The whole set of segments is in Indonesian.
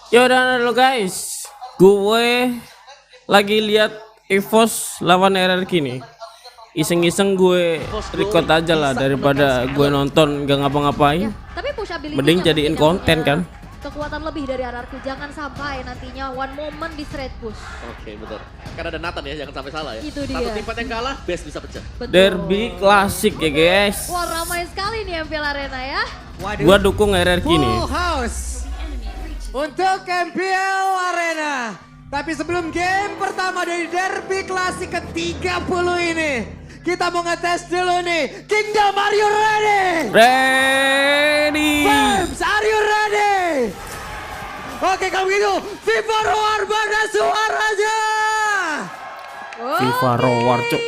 Yaudah lo guys, gue lagi lihat EVOS lawan RRQ nih. Iseng-iseng gue record aja lah daripada gue nonton gak ngapa-ngapain. Tapi pushability Mending jadiin konten kan. Kekuatan lebih dari RRQ, jangan sampai nantinya one moment di straight push. Oke betul. Karena ada Nathan ya, jangan sampai salah ya. Itu dia. Satu tim fight yang kalah, base bisa pecah. Betul. Derby klasik ya guys. Wah ramai sekali nih MPL Arena ya. Waduh. Gua dukung RRQ nih. Full house untuk MPL Arena. Tapi sebelum game pertama dari Derby Klasik ke-30 ini, kita mau ngetes dulu nih. Kingdom, are you ready? Ready. Babs, are you ready? Oke kalau begitu, Viva Roar mana suaranya? FIFA Roar cok.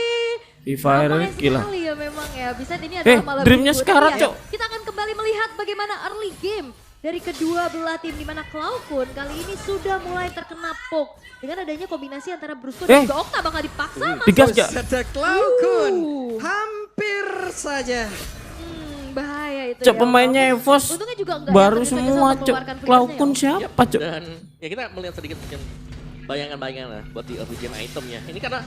FIFA Ramai RRQ lah. sekali ya memang ya. Bisa ini adalah malam dreamnya minggu. sekarat, Tapi ya, Cok. Kita akan kembali melihat bagaimana early game dari kedua belah tim, di mana Cloud pun kali ini sudah mulai terkena poke dengan adanya kombinasi antara Brusco dan juga Okta bakal dipaksa masuk. Digas gak? Sedek Cloud hampir saja. Bahaya itu Cok ya. pemainnya EVOS Untungnya juga enggak baru ya, tergesa-gesa semua untuk cok. mengeluarkan Cloud flickernya pun ya. siapa cok? Dan ya kita melihat sedikit mungkin bayangan-bayangan lah buat di early itemnya. Ini karena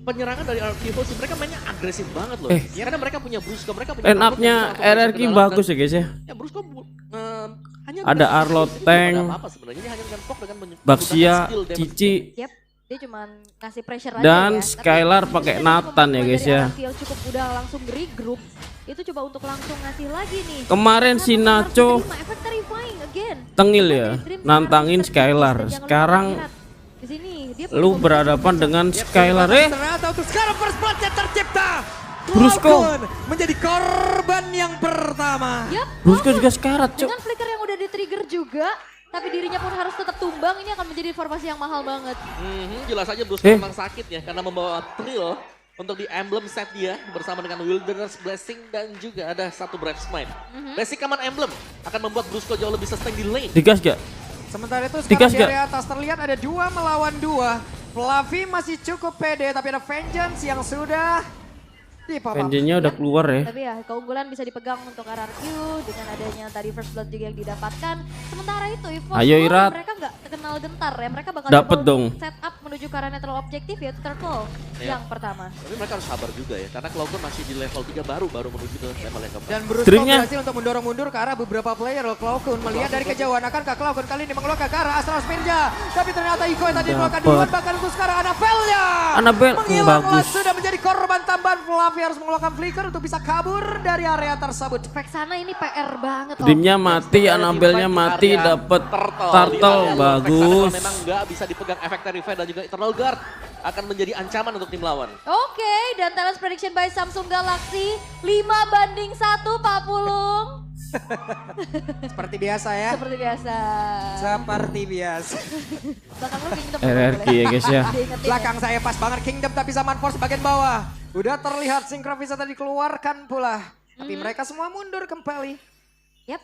penyerangan dari RRQ sih mereka mainnya agresif banget loh. Ya karena mereka punya Brusco, mereka punya Line up-nya RRQ bagus ya guys ya. Ya Brusco hanya Ada dengan Arlo skill Tank, tidak apa-apa sebenarnya. Ini hanya dengan Pok dengan Baxia, skill damage. Cici, Yep, dia cuman ngasih pressure aja dan ya. Skylar Tapi pakai dari Nathan ya pemain guys dari ya. RRQ yang cukup udah langsung regroup, itu coba untuk langsung ngasih lagi nih. Kemarin si Nathan harus Nacho menerima efek terrifying again. tengil Cuman ya, dari Dream nantangin sekarang Skylar. terkikis, dan jangan Sekarang lupa lihat. Di sini dia lu punya berhadapan dengan Skylar Ternyata untuk sekarang first blood-nya tercipta. Brusco. Cloud menjadi korban yang pertama. Yap, Brusco Cloud juga sekarat cok. dengan flicker yang udah di-trigger juga, tapi dirinya pun harus tetap tumbang, ini akan menjadi informasi yang mahal banget. Jelas aja Brusco memang sakit ya karena membawa Trill untuk di emblem set dia bersama dengan Wilderness Blessing dan juga ada satu Brave Smite. Basic command emblem akan membuat Brusco jauh lebih sustain di lane. Digas gak? Sementara itu Digas sekarang di gak? area atas terlihat ada 2 melawan 2. Fluffy masih cukup pede tapi ada Vengeance yang sudah di-pop up. Vengeance-nya udah keluar ya. Tapi ya keunggulan bisa dipegang untuk RRQ dengan adanya tadi first blood juga yang didapatkan. Sementara itu EVOS Ayo, Irat. mereka nggak terkenal gentar ya. Mereka bakal Dapet coba dong. untuk set up menuju ke arah netral objektif yaitu Turtle Iya. yang pertama. Tapi mereka harus sabar juga ya karena Cloud masih di level 3 baru menuju ke level yang keempat. Dan Brusco Dreamnya. berhasil untuk mendorong mundur ke arah beberapa player. Cloud melihat dari kejauhan akankah Cloud kali ini mengeluarkan ke arah Astral Spinja. Tapi ternyata Iko yang tadi dikeluarkan duluan, bahkan untuk sekarang Annabelle-nya Annabelle, menghilang bagus. sudah menjadi korban tambahan. Fluffy harus mengeluarkan flicker untuk bisa kabur dari area tersebut. Vexana ini PR banget loh. Dreamnya mati, Annabelle-nya mati, dapet turtle, bagus. Memang nggak bisa dipegang efek Terrify dan juga Eternal Guard akan menjadi ancaman untuk tim lawan. Oke, dan talent prediction by Samsung Galaxy 5-1 Pak Pulung. Seperti biasa ya. Seperti biasa. Seperti biasa. Belakang lu Kingdom. RRQ ya guys ya. Diingetin ya. Belakang saya pas banget Kingdom tapi Zaman Force bagian bawah. Udah terlihat Synchro bisa tadi dikeluarkan pula. Tapi mereka semua mundur kembali. Yap,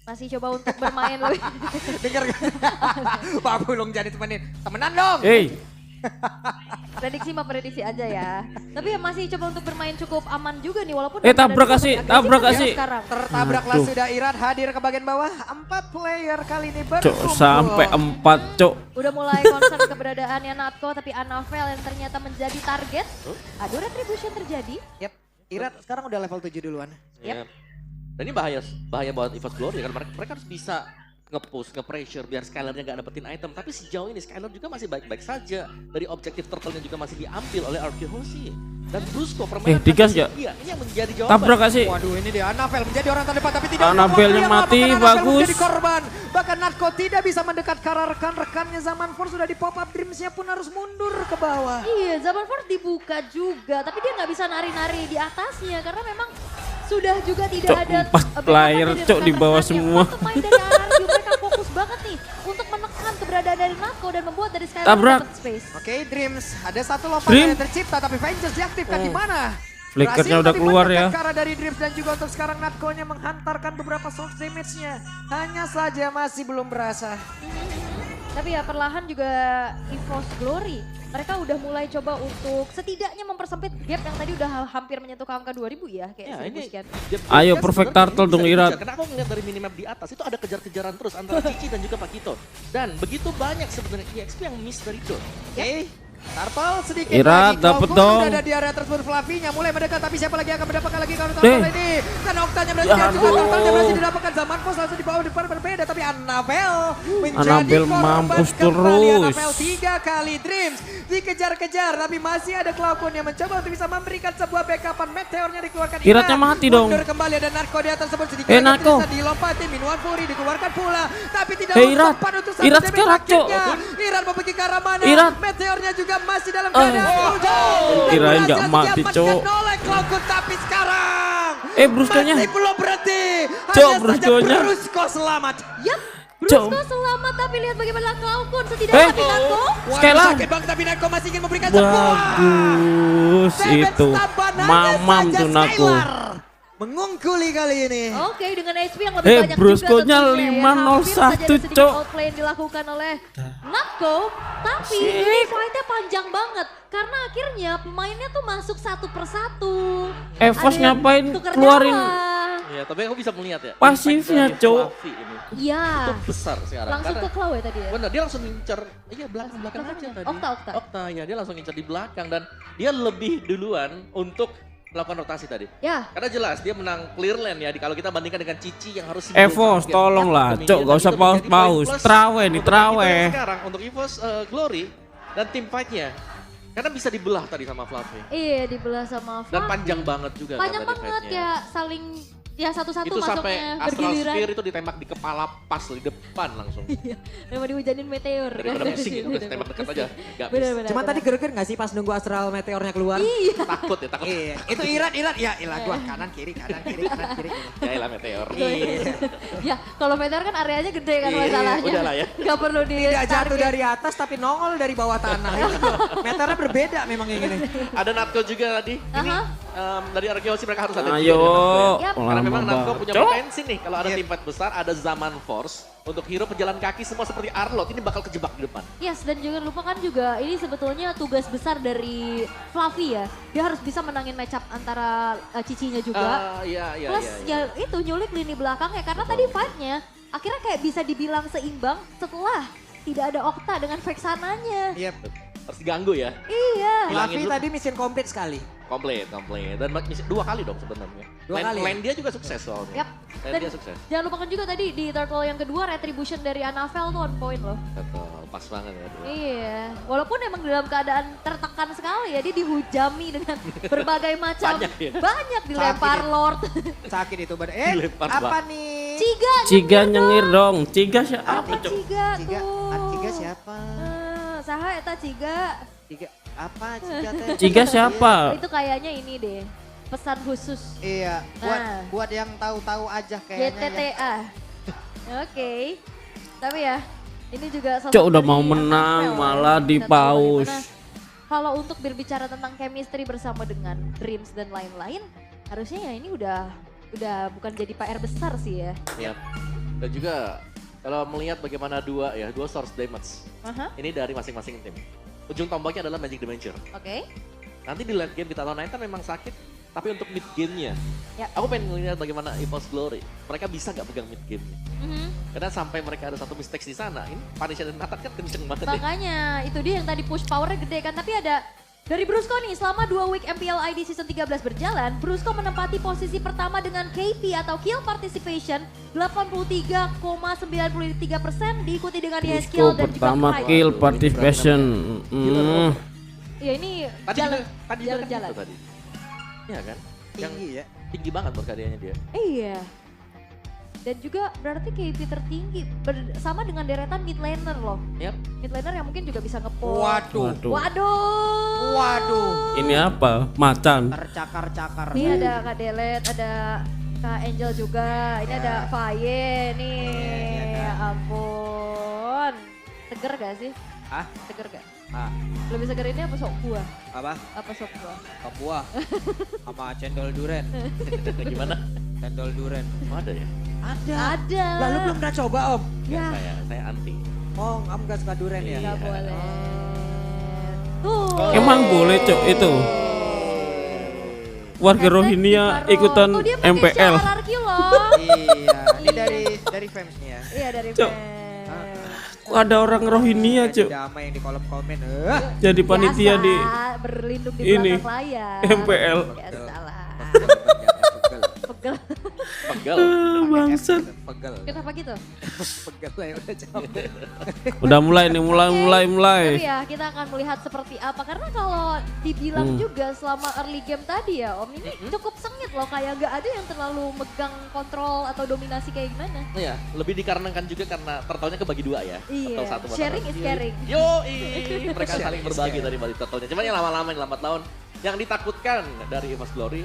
masih coba untuk bermain lebih. Dengar gak? Pak Bulung jadi temenan dong. Hey, Prediksi mah prediksi aja ya. Tapi ya masih coba untuk bermain cukup aman juga nih walaupun. tabrak ada kasih, agresif tabrak ya kasih. Sekarang. Tertabraklah Aduh. sudah Irat hadir ke bagian bawah. 4 player kali ini cok berkumpul. sampai 4 cok. Udah mulai concern keberadaannya Natko tapi Annabelle yang ternyata menjadi target. Aduh retribution terjadi. Yap, Irat sekarang udah level 7 duluan. Ya. Dan ini bahaya buat EVOS Glory kan mereka harus bisa nge-push, nge-pressure biar Skylarnya gak dapetin item. Tapi sejauh ini Skylar juga masih baik-baik saja. Dari objektif turtle-nya juga masih diambil oleh RRQ Hoshi. Dan Brusco permainan digas agresif gak? dia, ini yang menjadi jawaban. Tabrak kasih. Waduh ini dia Annabelle menjadi orang terdepan tapi tidak. Annabelle-nya Waktu yang lama, mati, bahkan Annabelle bagus. menjadi korban. Bahkan Natko tidak bisa mendekat ke arah rekan-rekannya. Zaman Force sudah di pop up, Dreams-nya pun harus mundur ke bawah. Iya, Zaman Force dibuka juga, tapi dia nggak bisa nari-nari di atasnya karena memang sudah juga tidak Cok, ada 4 backup player, dari cok, di bawah rekan-rekannya. semua. Empat pemain dari RRQ mereka fokus banget nih untuk menekan keberadaan dari Natko dan membuat dari Skylar Tabrak. dapat space. Oke Dreams, ada satu lompatan Dream. yang tercipta tapi Vengeance diaktifkan di mana? Flickernya Berhasil udah tapi keluar mendekat ya. ke arah dari Dreams dan juga untuk sekarang Natko-nya menghantarkan beberapa source damage-nya. Hanya saja masih belum berasa. Tapi ya perlahan juga EVOS Glory mereka udah mulai coba untuk setidaknya mempersempit gap yang tadi udah hampir menyentuh ke angka 2000 ya, kayak Ya, 1000 ini sekian. Ayo, perfect turtle dong, Irat. Karena aku ngeliat dari minimap di atas itu ada kejar-kejaran terus antara Cici dan juga Pakito. Dan begitu banyak sebenarnya EXP yang miss dari itu. Oke. Turtle sedikit Irat, lagi. dapet Cloud dong. Sudah ada di area tersebut. Flavinya mulai mendekat, tapi siapa lagi yang akan mendapatkan lagi kalau Eh. Turtle ini? Karena Oktanya berhasil Ya dihancurkan, aduh. Turtle berhasil didapatkan. Zaman Pos langsung dibawa di depan berbeda, tapi Annabel menjadi Annabel korban mampus kembali. terus. Annabel 3 kali Dreams dikejar-kejar, tapi masih ada Cloud yang mencoba untuk bisa memberikan sebuah backupan. Meteornya dikeluarkan. Iratnya mati dong. Mundur kembali, ada Narko di atas tersebut sedikit. Eh, lagi Narko. bisa dilompati. Minuan Fury dikeluarkan pula, tapi tidak Eh, Irat. sempat untuk satu Irat damage sekarang, Cok. selanjutnya. Irat memiliki ke arah mana? Irat. Meteornya juga masih dalam keadaan jauh. Kirain nggak mati, Cok. Oleh Cloud, tapi sekarang Bruskonya. masih belum berhenti. Cok, Hanya saja Bruskonya. Brusko selamat. Yap, Cok. Brusko selamat tapi lihat bagaimana Cloud setidaknya tapi Narko. Sekali Waduh, lagi. sakit banget, tapi Narko masih ingin memberikan sebuah. Bagus Damage itu. tambahan Mamam saja tuh Naku. Skylar. Mengungkuli kali ini. Oke, dengan HP yang lebih Eh, banyak Bruskonya juga tentunya ya. 5-0-1, Hampir saja ada sedikit Cok. outplay yang dilakukan oleh Natko. Tapi ini fightnya panjang banget. Karena akhirnya pemainnya tuh masuk satu persatu. Evos Ada yang ngapain tuker keluarin nyawa. Iya, tapi aku bisa melihat ya. pasifnya, impact dari Cok. Fluffy ini Iya, itu besar sekarang. langsung ke Karena Claw ya tadi ya. benar, dia langsung ngincer, iya belakang aja Belakangnya. tadi. Okta. Okta, ya dia langsung ngincer di belakang dan dia lebih duluan untuk melakukan rotasi tadi. Ya, Karena jelas dia menang clear lane ya, kalau kita bandingkan dengan Cici yang harus Evos, tolonglah, Cok, gak usah paus-paus. Trawe nih, trawe. Sekarang untuk Evos Glory dan tim fight-nya. Karena bisa dibelah tadi sama Fluffy. iya dibelah sama Dan Fluffy. panjang banget juga Panjang kan tadi banget fight-nya. ya, saling ya satu-satu Itu sampai masuknya Astral bergiliran. Sphere itu ditembak di kepala pas di depan langsung. Iya, memang dihujanin meteor. Daripada pusing ya, udah tembak dekat aja. Gak Benar-benar. Cuma tadi greget nggak sih pas nunggu astral meteornya keluar? Iya. takut ya, takut. Iya, itu Irat ya ilah gua kanan kiri. Ya elah meteor. Iya. Ya, kalau meteor kan areanya gede kan Iya, masalahnya. udahlah ya. Gak perlu di Tidak jatuh target. dari atas tapi nongol dari bawah tanah. Itu meteornya berbeda memang yang ini. Ada Natko juga tadi. Ini dari Arkeosi mereka harus ada. Ayo. Yap. Karena memang Natko punya Cok. potensi nih. Kalau ada tim fight besar, ada Zaman Force. Untuk hero pejalan kaki semua seperti Arlot, ini bakal kejebak di depan. Yes, dan jangan lupakan juga ini sebetulnya tugas besar dari Fluffy ya. Dia harus bisa menangin matchup antara Cicinya juga. Iya. Plus ya itu nyulik lini belakangnya karena tadi fight-nya akhirnya kayak bisa dibilang seimbang setelah tidak ada Okta dengan Vexananya. Iya. Harus diganggu ya. Iya. Hilangin Fluffy dulu. tadi mission komplit sekali. Komplit. Dan dua kali dong sebenarnya. Dua kali ya? Lane dia juga sukses soalnya. Yap. Lane Dan dia sukses. jangan lupakan juga tadi di turtle yang kedua retribution dari Annabel tuh on point loh. Betul, pas banget ya. Dua. Iya, walaupun emang dalam keadaan tertekan sekali ya, dia dihujami dengan berbagai macam, Banyak ya? banyak dilempar Sakit ya. Lord. Sakit itu badan. Dilempar, Apa Bang. nih? Ciga Nyengir dong. Ciga siapa, Apa Cok? Ciga Ciga, tuh? Ciga siapa? Saha eta Ciga. Ciga apa? Ciga teh? Ciga siapa? Itu kayaknya ini deh, pesan khusus Iya, Nah. buat yang tahu-tahu aja kayaknya. ya. YTTA. Oke, tapi ya ini juga salah Cok, satu udah dari mau menang, Annabelle. malah Kita di tahu paus. bagaimana kalau untuk berbicara tentang chemistry bersama dengan Dreams dan lain-lain, harusnya ya ini udah bukan jadi PR besar sih ya. Iya. Dan juga kalau melihat bagaimana dua source damage. Aha, Ini dari masing-masing tim. Ujung tombaknya adalah Magic Dimension. oke. Nanti di late game kita lawan Nine memang sakit, tapi untuk mid game-nya, Ya. aku pengen ngeliat bagaimana Evos Glory. Mereka bisa gak pegang mid game-nya? Mhm. Karena sampai mereka ada satu mistakes di sana, ini Punisher dan Nathan kan kenceng banget nih. Makanya itu dia yang tadi push powernya gede kan, tapi ada dari Brusko nih selama 2 week MPL ID Season 13 berjalan, Brusko menempati posisi pertama dengan KP atau Kill Participation 83,93% diikuti dengan Brusko Yeskill dan juga pertama Hyde. kill participation. Ya ini Tadi juga kan jalan-jalan. itu tadi. Iya kan? Yang Tinggi ya. tinggi banget berkaryanya dia. Iya. Dan juga berarti KP tertinggi sama dengan deretan mid laner loh. Yap. Mid laner yang mungkin juga bisa nge-pull. Waduh. Waduh. Waduh. Ini apa? Macan. Tercakar-cakar. Ini ada Kak Delet, ada Kak Angel juga. Ini ada Faye nih. Ya ampun. Seger gak sih? Hah? Seger gak? Ah, Lebih seger ini apa sok buah? apa? Apa sok buah? Papua. Sama cendol duren. Gimana? Cendol duren. Oh, ada ya? Ada. Ada. Lalu belum pernah coba om? Nggak, Ya. saya anti. Oh, kamu gak suka duren ya? Gak Iya. boleh. Tuh. Emang boleh cok itu. Warga Rohingya ikutan Tuh, dia pakai MPL. shawl hierarki loh. Iya, ini dari fansnya. Iya dari Cok. fans. Kok ada orang Rohingya cok Damai yang di kolom komen. jadi panitia Biasa, di berlindung di ini, belakang layar. MPL. Biasalah. Pegel. Pegel. Pegel. Bangsat. Pegel. Kenapa gitu? Pegel ya udah capek. Udah mulai nih, mulai. Tapi ya kita akan melihat seperti apa. Karena kalau dibilang juga selama early game tadi ya Om, ini cukup sengit loh. Kayak gak ada yang terlalu megang kontrol atau dominasi kayak gimana. Iya, lebih dikarenakan juga karena turtle-nya kebagi dua ya. Iya, Turtle satu buat sharing orang. is caring. Mereka saling berbagi tadi balik turtle-nya. Cuman yang lama-lama yang lambat laun, yang ditakutkan dari EVOS Glory,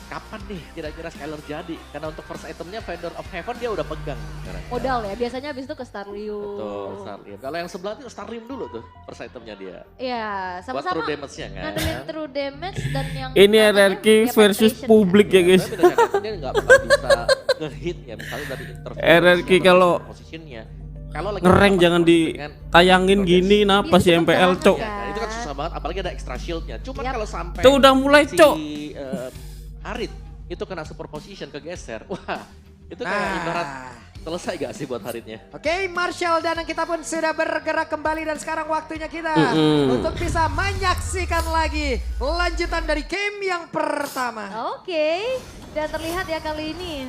kapan nih kira-kira Skylar jadi? Karena untuk first itemnya Vendor of Heaven dia udah pegang sekarang. Modal ya, biasanya abis itu ke Starliu. Betul, Starlium. Kalau yang sebelah itu Starlium dulu tuh first itemnya dia. Iya, Buat sama-sama true damage-nya kan. ngandelin true damage dan yang Ini namanya RRQ versus penetration publik ya guys. Tapi beda cara, dia nggak bakal bisa nge-hit ya, misalnya dari interview. RRQ kalau positionnya. Kalau lagi ngereng dapat jangan dengan ditayangin progress. gini, napa Itu sih cepet MPL banget cok. kan. Ya, itu kan susah banget, apalagi ada extra shieldnya. Cuman Yap. kalau sampai Tuh udah mulai cok. Harit itu kena superposition kegeser, wah itu kayak ibarat selesai gak sih buat Haritnya? Oke, Marshall dan kita pun sudah bergerak kembali dan sekarang waktunya kita untuk bisa menyaksikan lagi lanjutan dari game yang pertama. Oke, dan terlihat ya kali ini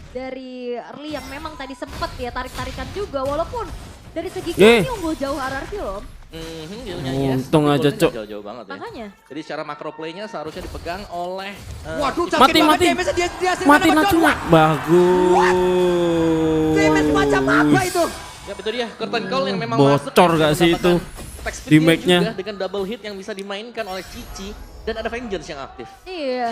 dari early yang memang tadi sempet ya tarik-tarikan juga walaupun dari segi kill ini unggul jauh RRQ loh. Untung Tapi aja, golnya Cok. Jauh-jauh banget ya. Makanya. Jadi secara macro play-nya seharusnya dipegang oleh Waduh, sakit Mati, banget mati. damage-nya dia hasilkan Mati sama Natuna. John. Bagus. Damage macam apa itu? ya itu dia curtain call yang memang Bocor masuk, gak sih itu attack speed di dia make-nya? juga dengan double hit yang bisa dimainkan oleh Cici dan ada Vengeance yang aktif. Iya,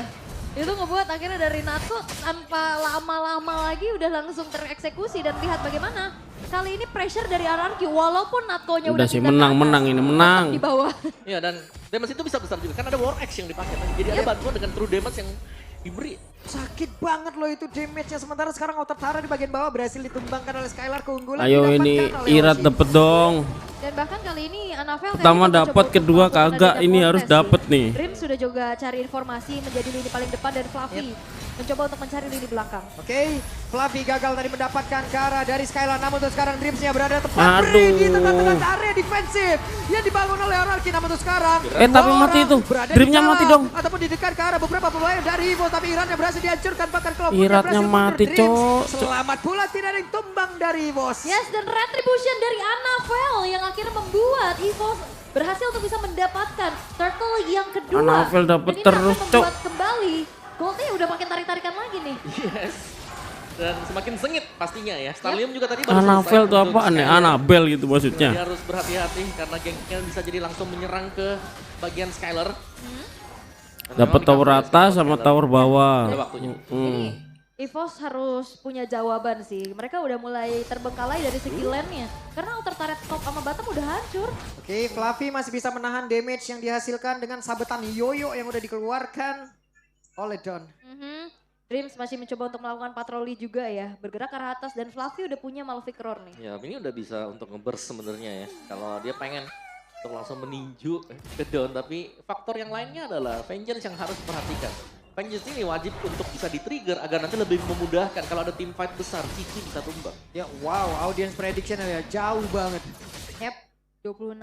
itu ngebuat akhirnya dari Natsu tanpa lama-lama lagi udah langsung tereksekusi dan lihat bagaimana kali ini pressure dari RRQ walaupun Natko-nya Udah udah sih, pindah ke menang, atas, menang ini, tetap menang. di bawah. Iya dan damage itu bisa besar juga kan ada War Axe yang dipakai. Jadi ada bantuan dengan true damage yang diberi. Sakit banget loh itu damage-nya. Sementara sekarang Outer Tara di bagian bawah berhasil ditumbangkan oleh Skylar, keunggulan Ayo didapatkan ini oleh Irat Hoshi. dapet dong. Dan bahkan kali ini Anavel Pertama kayaknya dapat, mencoba kedua untuk melakukan kagak. ada Ini harus contest dapet sih. nih. Dream sudah juga cari informasi menjadi lini paling depan dan Fluffy mencoba untuk mencari lini belakang. Oke, Fluffy gagal tadi mendapatkan ke arah dari Skylar, namun untuk sekarang Dreams-nya berada tepat Aduh. di tengah-tengah area defensif yang dibangun oleh RRQ. Namun untuk sekarang tapi dua mati orang itu. berada di Dream-nya dalam mati dong. ataupun di dekat ke arah beberapa pemain dari Evo, tapi Iratnya berhasil dihancurkan, bahkan kelompoknya Iratnya berhasil mundur. mati, Dreams Cok. selamat pula, tidak ada yang tumbang dari Evo. Yes, dan retribution dari Anavel yang akhirnya membuat EVOS berhasil untuk bisa mendapatkan turtle yang kedua. Anavel dapet Dan ini terus, akan Cok. membuat kembali goldnya udah makin tarik-tarikan lagi nih. Yes. Dan semakin sengit pastinya ya. Starlium juga tadi baru Anavel selesai tuh untuk apaan ya? Skylar. Anabel gitu maksudnya. Dia harus berhati-hati karena gengnya bisa jadi langsung menyerang ke bagian Skylar. Dan Dapat memang tower recovery atas Skylar sama dalam- tower bawah. Ada waktunya. Ini EVOS harus punya jawaban sih. Mereka udah mulai terbengkalai dari segi lane-nya. Karena outer turret top sama bottom udah hancur. Oke, Fluffy masih bisa menahan damage yang dihasilkan dengan sabetan yoyo yang udah dikeluarkan oleh Don. Dreams masih mencoba untuk melakukan patroli juga ya. Bergerak ke arah atas dan Fluffy udah punya Malefic Roar nih. Ya ini udah bisa untuk nge-burst sebenarnya ya. Kalau dia pengen untuk langsung meninju ke down. Tapi faktor yang lainnya adalah Vengeance yang harus diperhatikan. Vengeance ini wajib untuk bisa di-trigger agar nanti lebih memudahkan kalau ada team fight besar, Cici bisa tumbang. Ya wow, audience prediction ya jauh banget. Yep, 26%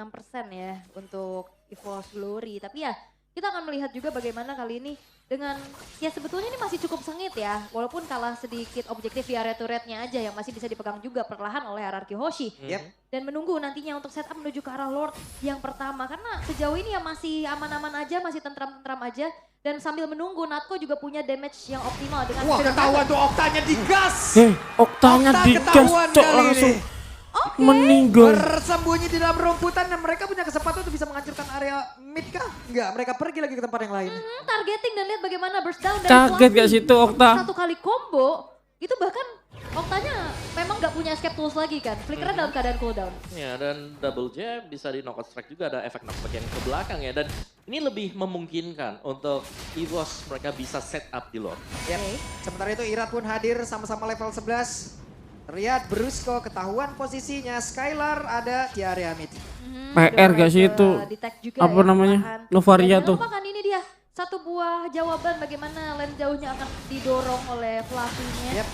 ya untuk EVOS Glory. Tapi ya kita akan melihat juga bagaimana kali ini dengan ya sebetulnya ini masih cukup sengit ya. Walaupun kalah sedikit objektif di area turretnya aja yang masih bisa dipegang juga perlahan oleh RRQ Hoshi. Yep. Dan menunggu nantinya untuk setup menuju ke arah Lord yang pertama. Karena sejauh ini ya masih aman-aman aja, masih tentram-tentram aja. Dan sambil menunggu Natko juga punya damage yang optimal dengan Wah, Spirit ketahuan Dragon. tuh Oktanya digas. Oktanya Okta digas ketahuan cok kali langsung ini. meninggal. Bersembunyi di dalam rumputan dan mereka punya kesempatan untuk bisa menghancurkan area mid kah? Enggak, mereka pergi lagi ke tempat yang lain. Targeting dan lihat bagaimana burst down dari Kaget Fluffy. gak situ Okta? Satu kali combo, itu bahkan Oktanya memang gak punya escape tools lagi kan. Flickernya dalam keadaan cooldown. Ya dan double J bisa di knockout strike juga, ada efek knockback yang ke belakang ya. Dan ini lebih memungkinkan untuk EVOS mereka bisa set up di Lord. Yep. Sementara itu Irat pun hadir sama-sama level 11. Terlihat Brusco ketahuan posisinya, Skylar ada di area mid. PR gak sih itu? Apa namanya? Novaria tuh. Kan ini dia satu buah jawaban bagaimana lane jauhnya akan didorong oleh Fluffy-nya. Yep.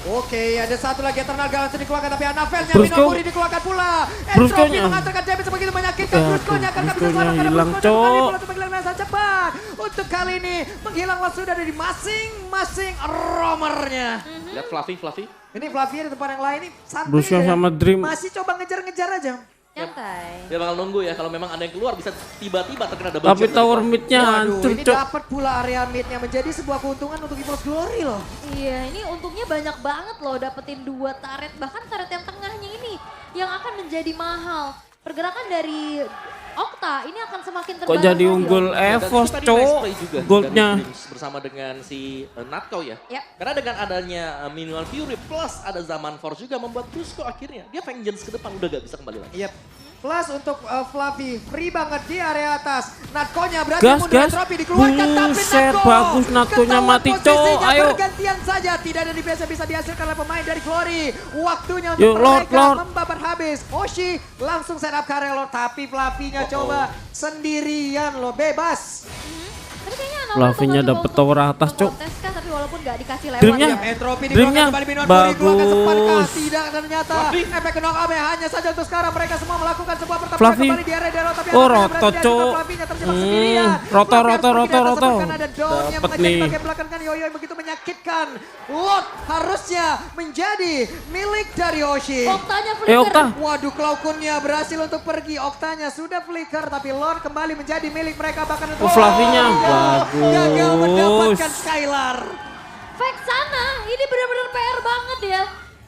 Oke, ada satu lagi Eternal Galaxy dikeluarkan tapi Anavelnya Brusco. Minoburi dikeluarkan pula. Brusco-nya. Entropy mengantarkan damage begitu menyakitkan Ya, Brusco-nya karena bisa Brusco-nya selamat karena hilang, Brusco kembali Cok. pula untuk menghilang dengan sangat cepat. Untuk kali ini menghilanglah sudah dari masing-masing roamernya. Lihat Fluffy. Ini Fluffy di tempat yang lain nih santai Brusco ya. sama Dream. Masih coba ngejar-ngejar aja. Nyantai. Dia bakal nunggu ya, kalau memang ada yang keluar bisa tiba-tiba terkena double Tapi shot. tower mid-nya Waduh, hancur, ini Cok. dapat pula area mid-nya menjadi sebuah keuntungan untuk EVOS Glory loh. Iya, ini untungnya banyak banget loh dapetin 2 turret, bahkan turret yang tengahnya ini yang akan menjadi mahal. Pergerakan dari Okta ini akan semakin Kok terbatas. jadi unggul EVOS, Cok. Goldnya. Bersama dengan si Natko ya. Yap. Karena dengan adanya Minimal Fury plus ada Zaman Force juga membuat Brusco akhirnya dia Vengeance ke depan udah gak bisa kembali lagi. Yep. Plus untuk Fluffy, free banget di area atas. Natkonya berarti Gas, mundur gas. Entropy dikeluarkan tapi Buset, Natko. bagus Natkonya ketahuan mati, Cok. posisinya, Ayo. bergantian saja, tidak ada DPS yang bisa dihasilkan oleh pemain dari Glory. Waktunya untuk Yuk, Lord, mereka Lord. membabat habis. Oshi langsung set up Karelo tapi Fluffy-nya coba sendirian loh, bebas. Tapi kayaknya Anavel Fluffy-nya bakal dapet coba tower untuk atas, Cok. memprotes kan, tapi walaupun gak dikasih lewat. Dreamnya. ya. Entropy Dreamnya. dikeluarkan kembali Minoburi dikeluarkan sempat Bagus. tidak ternyata efek knock up hanya saja untuk sekarang mereka semua melakukan sebuah pertempuran Fluffy. kembali di area Dero tapi Oh, Anavel Roto, berhasil dihancurkan, Cok. Fluffy-nya terjebak sendirian. Roto, Fluffy harus Roto, pergi di atas Roto. sebabkan ada Dawn yang Dapet mengajak nih. bagian belakang kan Yoyo yang begitu menyakitkan. Lord harusnya menjadi milik dari Oshi. Oktanya flicker. Okta. Waduh, Cloud-Kunnya berhasil untuk pergi. Oktanya sudah flicker tapi Lord kembali menjadi milik mereka bahkan untuk Oh, Fluffy-nya. gagal mendapatkan Bagus. Skylar. Vexana ini benar-benar PR banget ya.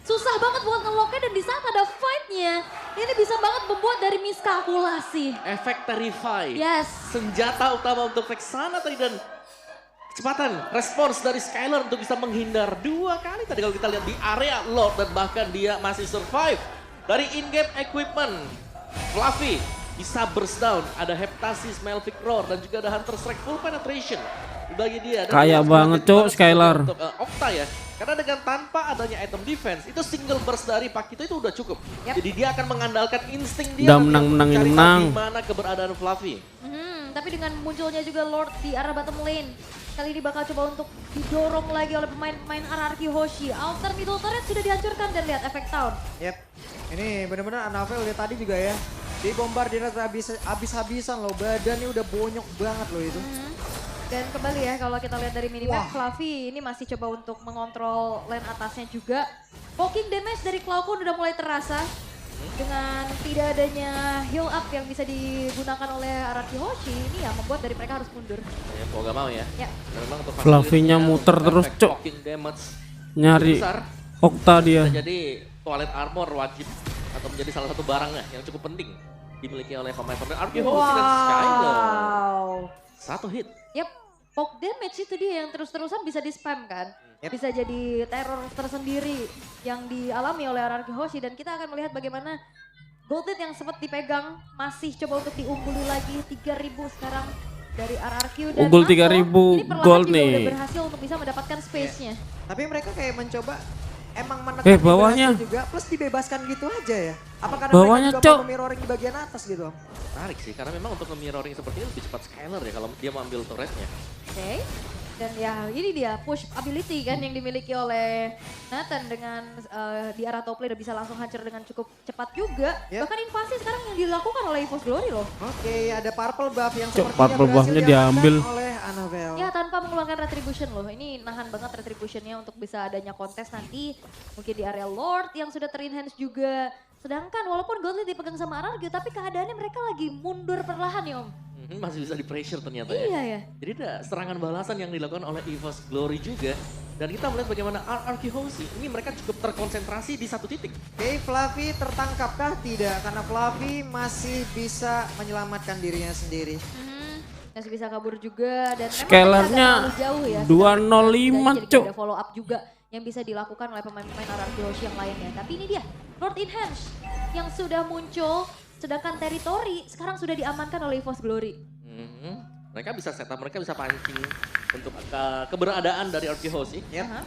Susah banget buat nge-locknya dan di saat ada fight-nya, ini bisa banget membuat dari miskalkulasi. Efek Terrify. Yes. Senjata utama untuk Vexana tadi dan kecepatan respons dari Skylar untuk bisa menghindar 2 kali tadi kalau kita lihat di area Lord dan bahkan dia masih survive dari in-game equipment. Fluffy bisa burst down, ada Heptasis, Melvic Roar dan juga ada Hunter Strike full penetration bagi dia. Dan Kaya dia banget, sebagai Cok, balas Skylar. Untuk Okta ya, karena dengan tanpa adanya item defense itu single burst dari Pakito itu udah cukup. Yap. Jadi dia akan mengandalkan insting dia Udah nanti menang, untuk menang, mencari tahu menang. di mana keberadaan Fluffy. Tapi dengan munculnya juga Lord di arah bottom lane, kali ini bakal coba untuk didorong lagi oleh pemain-pemain RRQ Hoshi. Outer middle turret sudah dihancurkan dan lihat efek town. Yep. Ini benar-benar Anavel lihat tadi juga ya. Dibombardir habis-habisan loh. Badannya udah bonyok banget loh itu. Dan kembali ya kalau kita lihat dari minimap, Wah. Fluffy ini masih coba untuk mengontrol lane atasnya juga. Poking damage dari Cloud udah mulai terasa. Dengan tidak adanya heal up yang bisa digunakan oleh RRQ Hoshi, ini ya membuat dari mereka harus mundur. Ya, mau gak mau ya. Ya. Dan memang untuk Fluffy-nya fasilitasnya, muter untuk terus, efek Cok. poking damage Nyari besar, Okta dia. bisa jadi toilet armor wajib atau menjadi salah satu barangnya yang cukup penting dimiliki oleh pemain-pemain RRQ Hoshi dan Skylar. Wow. 1 hit. Yap, poke damage itu dia yang terus-terusan bisa di-spam kan. Yep. Bisa jadi teror tersendiri yang dialami oleh RRQ Hoshi dan kita akan melihat bagaimana Golden yang sempat dipegang masih coba untuk diungguli lagi 3.000 sekarang dari RRQ dan Unggul Natko 3.000 ini perlahan gold juga nih. udah berhasil untuk bisa mendapatkan space-nya. Tapi mereka kayak mencoba emang menekan bawahnya. berhasil juga plus dibebaskan gitu aja ya. Apakah Bawahnya, mereka juga Cok. mau mirroring di bagian atas gitu Om? Menarik sih, karena memang untuk nge-mirroring seperti ini lebih cepat Skylar ya kalau dia mengambil turretnya. Oke. Dan ya ini dia push ability kan yang dimiliki oleh Nathan dengan di arah top lane udah bisa langsung hancur dengan cukup cepat juga. Yep. Bahkan invasi sekarang yang dilakukan oleh EVOS Glory loh. Oke, ada purple buff yang Cok, sepertinya purple berhasil buff-nya diamankan diambil. oleh Anavel. Ya tanpa mengeluarkan retribution loh. Ini nahan banget retributionnya untuk bisa adanya kontes nanti. Mungkin di area Lord yang sudah ter-enhance juga. Sedangkan walaupun Godly dipegang sama RRQ tapi keadaannya mereka lagi mundur perlahan ya Om. Masih bisa di pressure ternyata Iya ya. ya. Jadi ada serangan balasan yang dilakukan oleh EVOS Glory juga. Dan kita melihat bagaimana RRQ Hoshi ini mereka cukup terkonsentrasi di satu titik. Oke, Fluffy tertangkapkah? Tidak, karena Fluffy masih bisa menyelamatkan dirinya sendiri. Masih bisa kabur juga dan memang Scalarnya agak terlalu jauh ya. 205, Jadi Cuk. ada follow up juga yang bisa dilakukan oleh pemain-pemain RRQ Hoshi yang lainnya. Tapi ini dia Lord Enhance yang sudah muncul. Sedangkan teritori sekarang sudah diamankan oleh EVOS Glory. Mereka bisa setup, mereka bisa pancing untuk keberadaan dari RRQ Hoshi. Yep. Aha.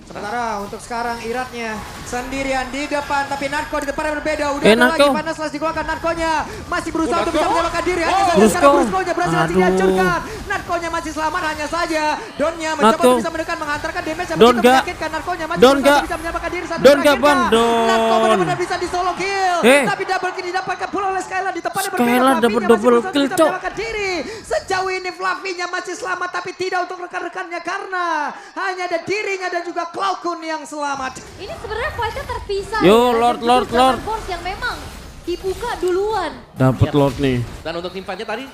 Sementara untuk sekarang Iratnya sendirian di depan, tapi Narko di depan yang berbeda. Udah ada Narko. lagi Final Slash dikeluarkan, Narkonya masih berusaha untuk bisa Narko. menyelamatkan diri. Hanya saja Brusko. sekarang Bruskonya berhasil Aduh. dihancurkan. Narkonya masih selamat, hanya saja Donnya mencoba Narko. untuk bisa mendekat, menghantarkan damage yang Don begitu gak. menyakitkan. Narkonya masih Don berusaha gak. bisa menyelamatkan diri satu Don terakhir gak, Bang. kah? Don. Narko benar-benar bisa di solo kill. Tapi double kill didapatkan pula oleh Skylar di tempat yang berbeda. Skylar dapat Fluffy-nya masih double berusaha kill, untuk bisa Cok. menyelamatkan diri. Sejauh ini Fluffy-nya masih selamat, tapi tidak untuk rekan-rekannya karena hanya ada dirinya dan juga Cloud yang selamat. Ini sebenarnya fightnya terpisah. Yo, ya, Lord, dan Lord, justru Lord. Zaman Force yang memang dibuka duluan. Dapat Yap. Lord nih. Dan untuk tim fight-nya tadi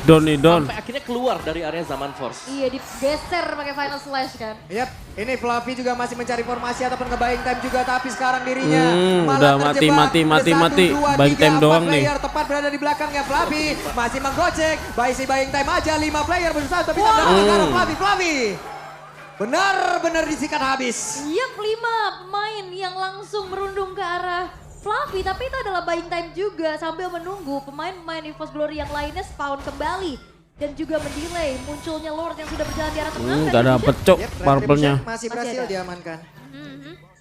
Don nih, Don. sampai akhirnya keluar dari area Zaman Force. Iya, digeser pakai Final Slash kan. Yap, ini Fluffy juga masih mencari formasi ataupun nge-buying time juga, tapi sekarang dirinya malah udah mati, terjebak. mati. Ada 1, 2, Buying 3, time 4 doang nih. player tepat berada di belakangnya Fluffy, masih menggocek, buying time aja, 5 player berusaha untuk bisa mendapatkan ke arah Fluffy. Benar-benar disikat habis. Yap, 5 pemain yang langsung merundung ke arah Fluffy, tapi itu adalah buying time juga sambil menunggu pemain-pemain EVOS Glory yang lainnya spawn kembali dan juga mendelay munculnya Lord yang sudah berjalan di arah tengah. Gak dapet Cok Yep, purple-nya. masih berhasil Masih ada. diamankan.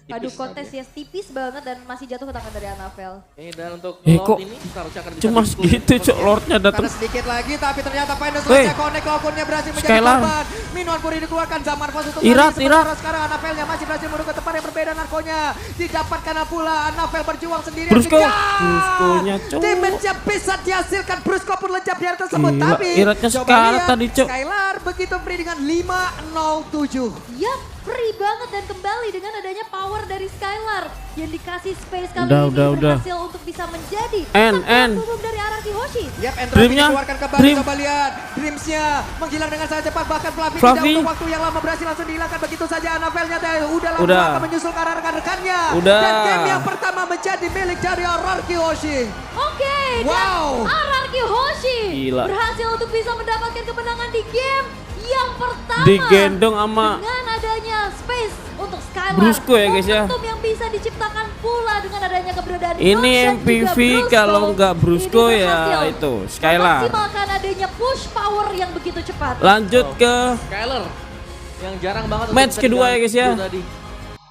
Padu kontes ya tipis banget dan masih jatuh ke tangan dari Anavel. Dan untuk kok Lord ini seharusnya akan bisa cuma di-push. segitu Cok Lordnya datang. Karena sedikit lagi, tapi ternyata Final Weh. Slash-nya connect, Cloud-nya berhasil menjadi Skylar. korban. Minuan Puri dikeluarkan, Zaman Force untuk Irat, lari. Irat. Sementara sekarang Anavelnya masih berhasil menuju ke tempat yang berbeda, Narkonya didapatkan pula. Anavel berjuang sendirian. Brusko. Kejar. Bruskonya, Cok. Damage-nya bisa dihasilkan, Brusko pun lejap di area tersebut. Gila, Tapi Iratnya coba Skylar lihat, tadi, Cok. Skylar begitu free dengan 507. Yap, free banget dan kembali dengan adanya power dari Skylar yang dikasih space kali Udah, ini udah. berhasil untuk bisa menjadi N. turun dari Araki Hoshi. Yap, entrance Dreamnya, dikeluarkan kembali, Dream. coba lihat. Dreams-nya menghilang dengan sangat cepat, bahkan Fluffy tidak Fluffy. untuk waktu yang lama berhasil langsung dihilangkan begitu saja. Anavelnya udah langsung Udah. akan menyusul ke arah rekan-rekannya. Udah. Dan game yang pertama menjadi milik dari Araki Hoshi. Oke, Wow. dan Araki Hoshi Gila. berhasil untuk bisa mendapatkan kemenangan di game yang pertama. Digendong sama dengan adanya space untuk Skylar. Brusko ya, guys, ya. Momentum yang bisa diciptakan pula dengan adanya keberadaan Ini Nox dan MPV, juga Brusko. kalau nggak Brusko Ini ya berhasil itu, Skylar. memaksimalkan adanya push power yang begitu cepat. Lanjut ke Skylar yang jarang banget untuk Match bisa kedua ya, guys, ya. diganggu tadi.